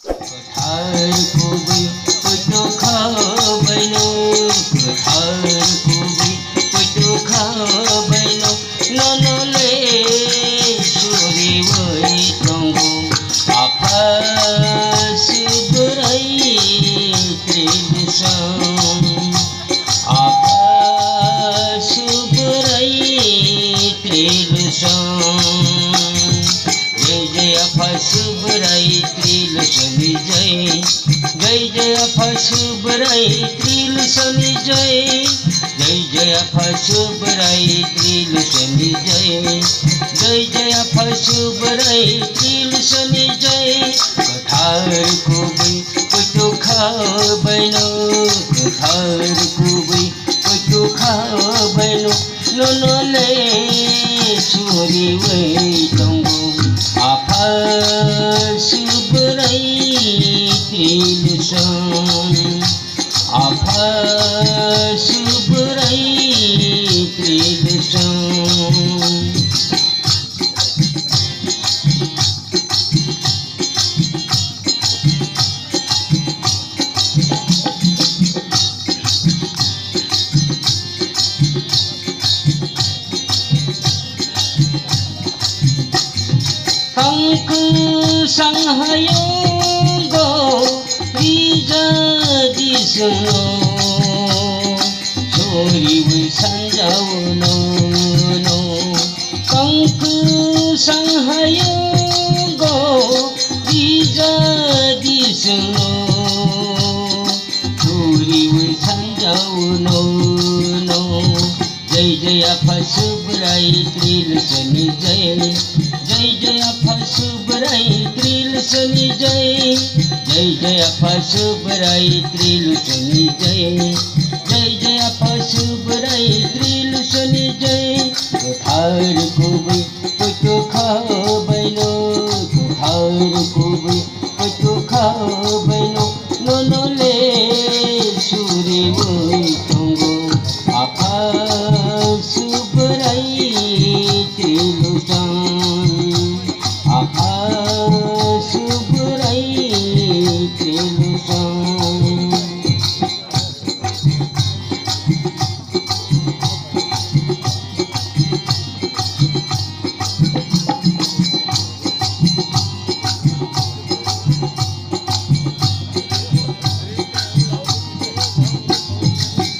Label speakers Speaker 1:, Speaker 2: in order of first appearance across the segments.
Speaker 1: कथार कुबी पुतो खाबैनो कथार कुबी पुतो खाबैनो ननले सुरी वै तंगो आफा सुबुरै त्रिलुसं आफा सुबुरै त्रिलुसं जय जय आफा सुबुरै त्रिलुसनि जय जय जय आफा सुबुरै त्रिलुसनि जय जय जय आफा सुबुरै त्रिलुसनि जय जय जय आफा सुबुरै त्रिलुसनि जय कथार कुबै पुतो खाबैनो कथार कुबै पुतो खाबैनो ननले सुरी वै तंगो आफा सुबुरै त्रिलुसं आफा सुबुरै त्रिलुसं संहयोगो रिजदिसनो छोरी वै सन्जाउनो नो कंकु संहयोगो रिजदिसनो छोरी वै सन्जाउनो नो जय जय आफा सुबुरै त्रिलुसनि जय जय जय आफा सुबुरै त्रिलुसनि जय जय जय आफा सुबुरै त्रिलुसनि जय जय जय आफा सुबुरै त्रिलुसनि जय कथार कुबै पुतो खाबैनो कथार कुबै पुतो खाबैनो ननले सुरी वै तंगो आफा सुबुरै त्रिलुसं आफा सुबुरै त्रिलुसं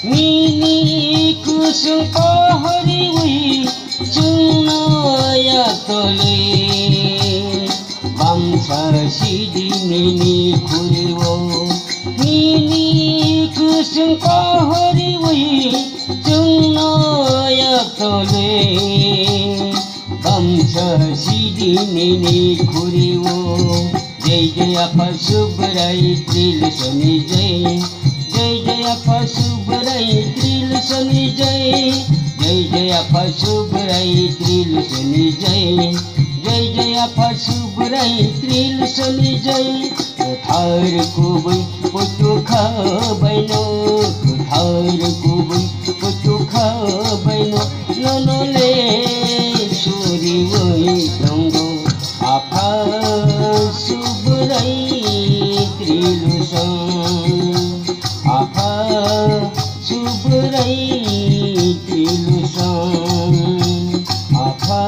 Speaker 1: मिनी कुसुम पहरी वै चुनाया तले बामसा सिडी मिनी खुरिवो मिनी कुसुम पहरी वै चुनाया तले बामसा सिडी मिनी खुरिवो जय जय आफा सुबुरै त्रिलुसनि जय जय जय आफा सुबुरै त्रिलुसनि जय जय जय आफा सुबुरै त्रिलुसनि जय जय जय आफा सुबुरै त्रिलुसनि जय कथार कुबै पुतो खाबैनो कथार कुबै पुतो खाबैनो ननले सुरी वै तंगो आफा सुबुरै त्रिलुसं आफा सुबुरै त्रिलुसं आफा